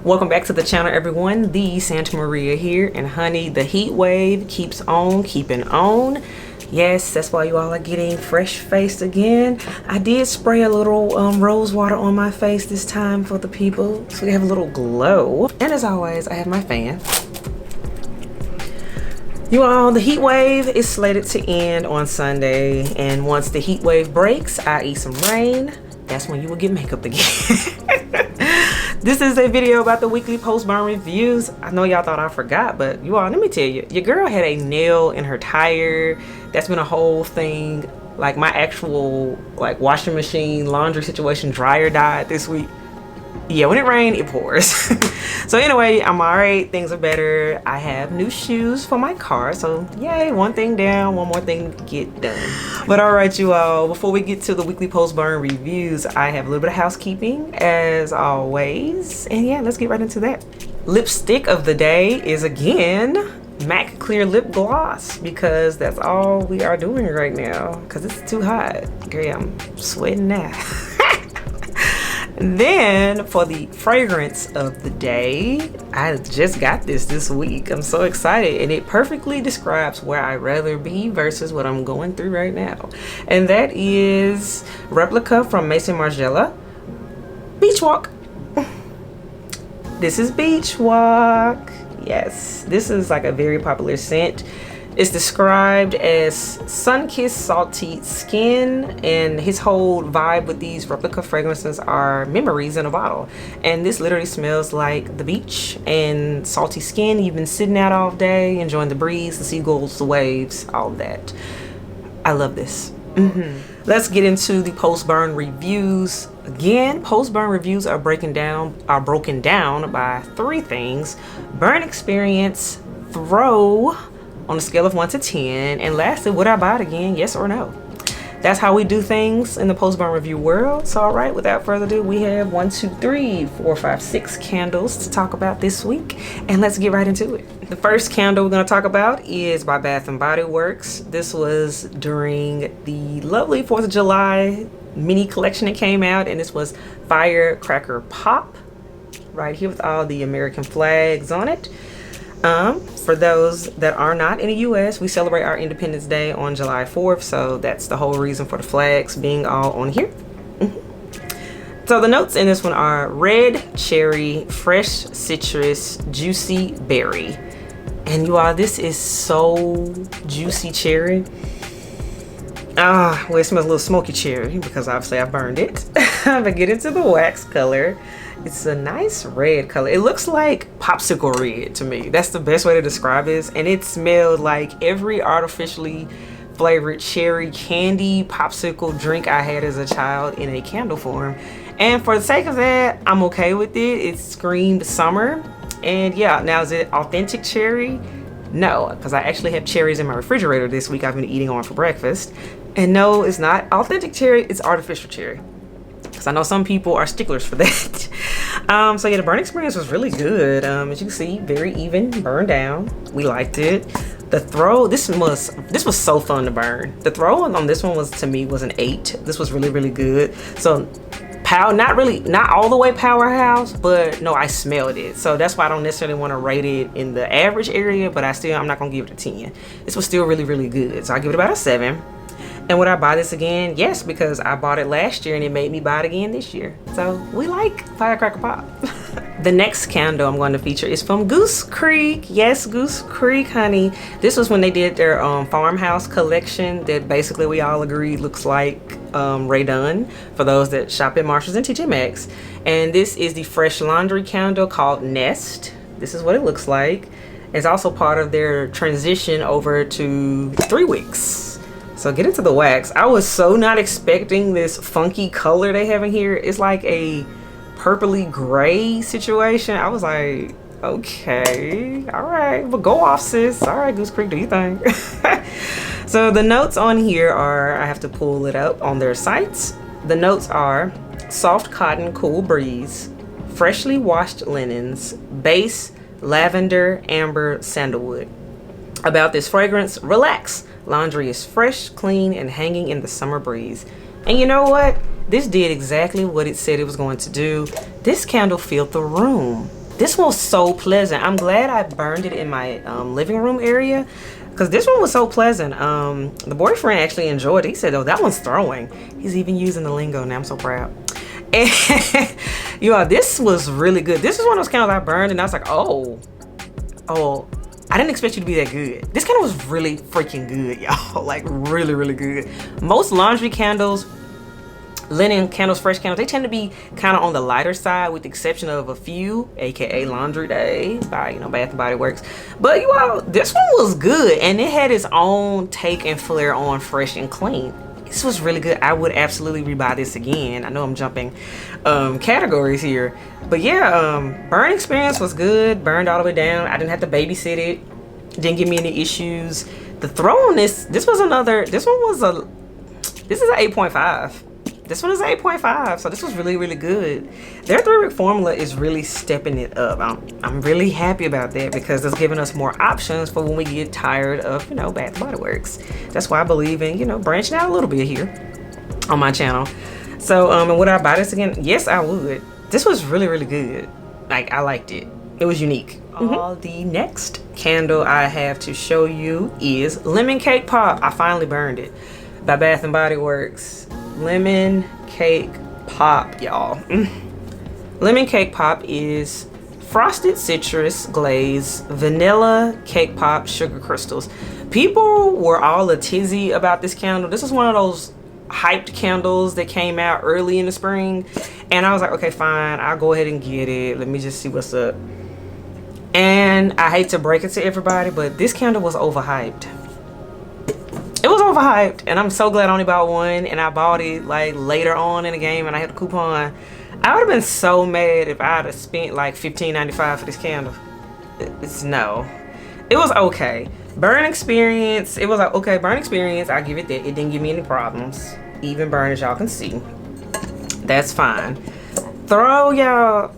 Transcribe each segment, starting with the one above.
Welcome back to the channel, everyone. The Santa Maria here, and honey, the heat wave keeps on keeping on. Yes, that's why you all are getting fresh faced again. I did spray a little rose water on my face this time for the people, so we have a little glow. And as always, I have my fan. You all, the heat wave is slated to end on Sunday, and once the heat wave breaks, i.e. some rain, that's when you will get makeup again. This is a video about the weekly post-burn reviews. I know y'all thought I forgot, but you all, let me tell you, your girl had a nail in her tire. That's been a whole thing. Like my actual washing machine, laundry situation, dryer died this week. Yeah, when it rains, it pours. So anyway, I'm all right. Things are better. I have new shoes for my car. So yay, one thing down, one more thing to get done. But all right, you all, before we get to the weekly post-burn reviews, I have a little bit of housekeeping as always. And yeah, let's get right into that. Lipstick of the day is again MAC Clear Lip Gloss, because that's all we are doing right now because it's too hot. Girl, I'm sweating now. Then for the fragrance of the day, I just got this week. I'm so excited, and it perfectly describes where I'd rather be versus what I'm going through right now. And that is Replica from Maison Margiela, Beach Walk. This is Beach Walk. Yes, this is like a very popular scent. It's described as sun-kissed salty skin, and his whole vibe with these replica fragrances are memories in a bottle. And this literally smells like the beach and salty skin. You've been sitting out all day, enjoying the breeze, the seagulls, the waves, all of that. I love this. Let's get into the post-burn reviews. Again, post-burn reviews are broken down by three things: burn experience, throw on a scale of 1 to 10, and lastly, would I buy it again, yes or no? That's how we do things in the post-burn review world. So all right, without further ado, we have 1, 2, 3, 4, 5, 6 candles to talk about this week, and let's get right into it. The first candle we're going to talk about is by Bath & Body Works. This was during the lovely 4th of July mini collection that came out, and this was Firecracker Pop, right here with all the American flags on it. For those that are not in the US, we celebrate our Independence Day on July 4th, so that's the whole reason for the flags being all on here. So the notes in this one are red cherry, fresh citrus, juicy berry. And you all, this is so juicy cherry. Well, it smells a little smoky cherry because obviously I burned it. But get into the wax color. It's a nice red color. It looks like popsicle red to me. That's the best way to describe this. And it smelled like every artificially flavored cherry candy popsicle drink I had as a child in a candle form. And for the sake of that, I'm okay with it. It screamed summer. And yeah, now is it authentic cherry? No, because I actually have cherries in my refrigerator this week I've been eating on for breakfast. And no, it's not authentic cherry, it's artificial cherry. Because I know some people are sticklers for that. So yeah, the burn experience was really good. As you can see, very even, burned down. We liked it. The throw, this was so fun to burn. The throw on this one was, to me, was an 8. This was really, really good. So not all the way powerhouse, but no, I smelled it. So that's why I don't necessarily want to rate it in the average area, but I'm not gonna give it a 10. This was still really, really good. So I give it about a 7. And would I buy this again? Yes, because I bought it last year and it made me buy it again this year. So we like Firecracker Pop. The next candle I'm going to feature is from Goose Creek. Yes, Goose Creek, honey. This was when they did their farmhouse collection that basically we all agreed looks like Rae Dunn for those that shop at Marshalls and TJ Maxx. And this is the fresh laundry candle called Nest. This is what it looks like. It's also part of their transition over to 3 weeks. So get into the wax. I was so not expecting this funky color they have in here. It's like a purpley gray situation. I was like, okay, all right, but go off, sis. All right, Goose Creek, do you think? So the notes on here are, I have to pull it up on their sites. The notes are soft cotton, cool breeze, freshly washed linens, base, lavender, amber, sandalwood. About this fragrance, relax. Laundry is fresh, clean, and hanging in the summer breeze. And you know what? This did exactly what it said it was going to do. This candle filled the room. This one was so pleasant. I'm glad I burned it in my living room area, because this one was so pleasant. The boyfriend actually enjoyed it. He said, oh, that one's throwing. He's even using the lingo now. I'm so proud. And you know, this was really good. This is one of those candles I burned and I was like, oh, I didn't expect you to be that good. This candle was really freaking good, y'all. Like really, really good. Most laundry candles, linen candles, fresh candles, they tend to be kind of on the lighter side, with the exception of a few, aka Laundry Day by, you know, Bath and Body Works. But you all, this one was good, and it had its own take and flair on fresh and clean. This was really good. I would absolutely rebuy this again. I know I'm jumping categories here, but yeah, burn experience was good. Burned all the way down. I didn't have to babysit it. Didn't give me any issues. The throw on this was another. This is an 8.5. This one is 8.5, so this was really, really good. Their 3-wick formula is really stepping it up. I'm really happy about that, because it's giving us more options for when we get tired of, you know, Bath and Body Works. That's why I believe in, you know, branching out a little bit here on my channel. So, and would I buy this again? Yes, I would. This was really, really good. Like, I liked it. It was unique. The next candle I have to show you is Lemon Cake Pop. I finally burned it by Bath and Body Works. Lemon Cake Pop, y'all. Lemon Cake Pop is frosted citrus glaze, vanilla cake pop, sugar crystals. People were all a tizzy about this candle. This is one of those hyped candles that came out early in the spring, and I was like, okay, fine, I'll go ahead and get it. Let me just see what's up. And I hate to break it to everybody, but this candle was overhyped. It was overhyped, and I'm so glad I only bought one, and I bought it like later on in the game and I had a coupon. I would have been so mad if I had spent like $15.95 for this candle. No. It was okay. Burn experience, it was like, okay, burn experience, I'll give it that. It didn't give me any problems. Even burn, as y'all can see. That's fine. Throw, y'all.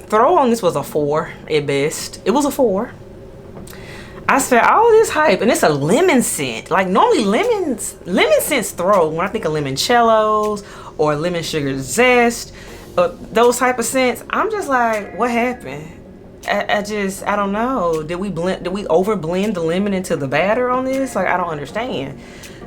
Throw on this was a 4 at best. It was a 4. I spent all this hype, and it's a lemon scent. Like, normally lemon scents throw when I think of limoncellos or lemon sugar zest, those type of scents. I'm just like, what happened? I don't know. Did we over blend the lemon into the batter on this? Like, I don't understand.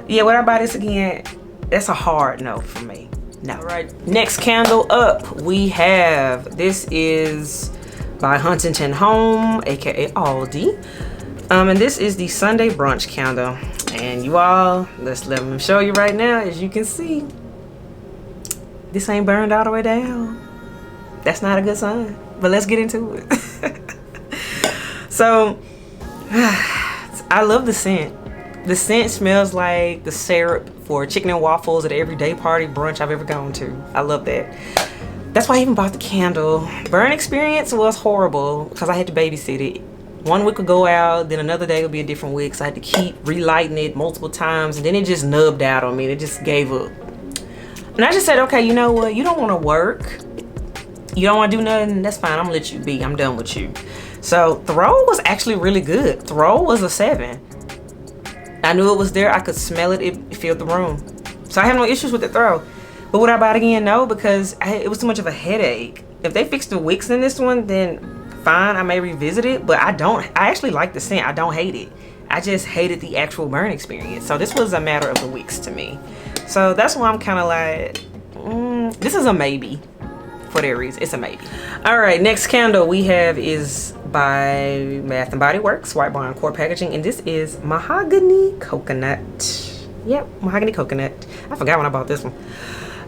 Yeah, would I buy this again? That's a hard no for me. No. All right, next candle up we have, this is by Huntington Home, aka Aldi. And this is the Sunday Brunch candle. And you all, let's let me show you right now. As you can see, this ain't burned all the way down. That's not a good sign. But let's get into it. So, I love the scent. The scent smells like the syrup for chicken and waffles at every day party brunch I've ever gone to. I love that. That's why I even bought the candle. Burn experience was horrible because I had to babysit it. One wick would go out, then another day would be a different wick, so I had to keep relighting it multiple times, and then it just nubbed out on me. It just gave up. And I just said, okay, you know what? You don't want to work. You don't want to do nothing. That's fine. I'm going to let you be. I'm done with you. So throw was actually really good. Throw was a 7. I knew it was there. I could smell it. It filled the room. So I have no issues with the throw. But would I buy it again? No, because it was too much of a headache. If they fix the wicks in this one, then fine, I may revisit it, but I actually like the scent. I don't hate it. I just hated the actual burn experience. So this was a matter of the wicks to me. So that's why I'm kind of like, this is a maybe. For that reason, it's a maybe. All right, next candle we have is by Bath and Body Works, white bond core packaging, and this is Mahogany Coconut. Yep, Mahogany Coconut. I forgot when I bought this one.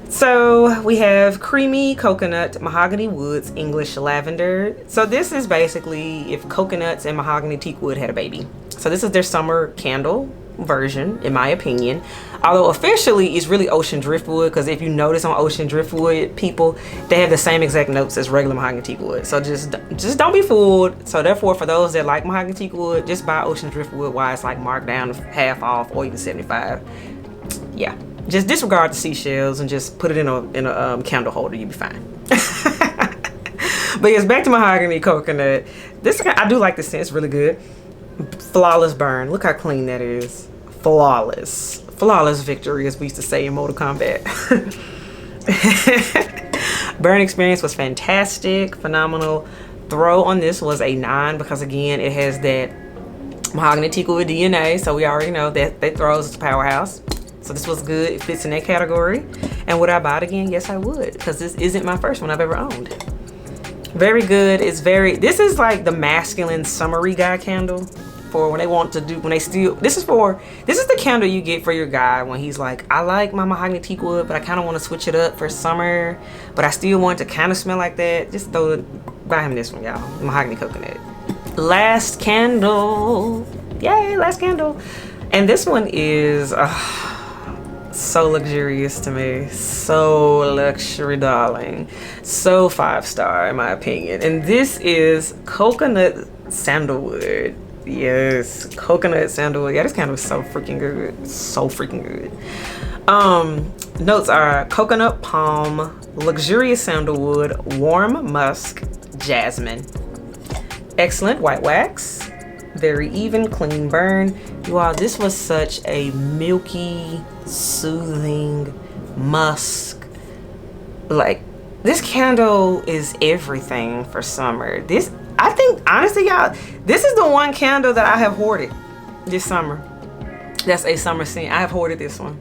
So we have creamy coconut, mahogany woods, English lavender. So this is basically if coconuts and mahogany teak wood had a baby. So this is their summer candle version, in my opinion. Although officially it's really ocean driftwood, because if you notice on ocean driftwood, people, they have the same exact notes as regular mahogany teak wood. So just don't be fooled. So therefore, for those that like mahogany teak wood, just buy ocean driftwood while it's like marked down half off or even 75. Yeah. Just disregard the seashells and just put it in a candle holder. You'll be fine. But yes, back to Mahogany Coconut. This, I do like the scent. It's really good. Flawless burn. Look how clean that is. Flawless. Flawless victory, as we used to say in Mortal Kombat. Burn experience was fantastic. Phenomenal. Throw on this was a 9 because again it has that mahogany teakwood DNA, so we already know that throws is a powerhouse. So this was good. It fits in that category. And would I buy it again? Yes, I would, because this isn't my first one I've ever owned. Very good. This is like the masculine summery guy candle for when they want to do, this is the candle you get for your guy when he's like, I like my mahogany teakwood, but I kind of want to switch it up for summer, but I still want it to kind of smell like that. Just buy him this one, y'all. Mahogany Coconut. Last candle. Yay, last candle. And this one is so luxurious to me. So luxury, darling. So 5-star in my opinion. And this is Coconut Sandalwood. Yes, Coconut Sandalwood. Yeah, this candle is so freaking good. So freaking good. Notes are coconut palm, luxurious sandalwood, warm musk, jasmine. Excellent white wax. Very even, clean burn. You all, this was such a milky, soothing musk. Like, this candle is everything for summer. I think, honestly, y'all, this is the one candle that I have hoarded this summer. That's a summer scent. I have hoarded this one.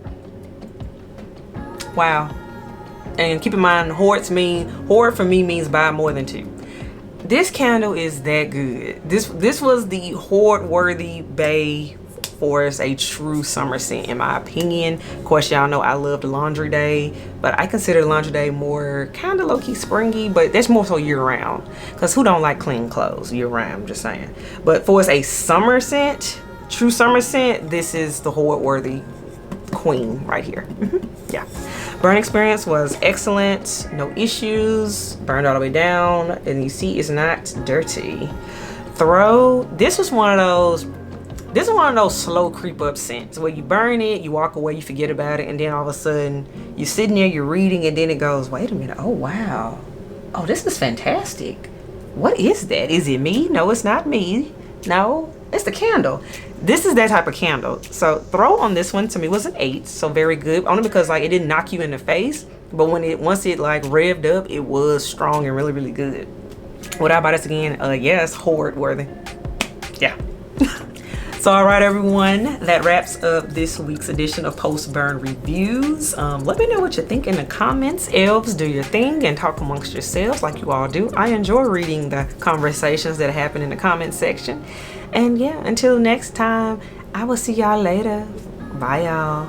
Wow. And keep in mind, hoard for me means buy more than 2. This candle is that good. This was the hoard-worthy Bay Forest, a true summer scent in my opinion. Of course, y'all know I love the Laundry Day, but I consider the Laundry Day more kind of low-key springy, but that's more so year-round. Because who don't like clean clothes year-round? I'm just saying. But for a summer scent, true summer scent, this is the hoard-worthy queen right here. Yeah. Burn experience was excellent, no issues, burned all the way down, and you see it's not dirty. Throw, this was one of those slow creep up scents where you burn it, you walk away, you forget about it, and then all of a sudden you're sitting there, you're reading, and then it goes, wait a minute, oh wow, oh, this is fantastic. What is that? Is it me? No, it's not me. No, it's the candle. This is that type of candle. So throw on this one to me was an 8, so very good. Only because like it didn't knock you in the face, but once it like revved up, it was strong and really, really good. Would I buy this again? Yes, hoard worthy. Yeah. So all right, everyone, that wraps up this week's edition of Post Burn Reviews. Let me know what you think in the comments. Elves, do your thing and talk amongst yourselves like you all do. I enjoy reading the conversations that happen in the comment section. And yeah, until next time, I will see y'all later. Bye, y'all.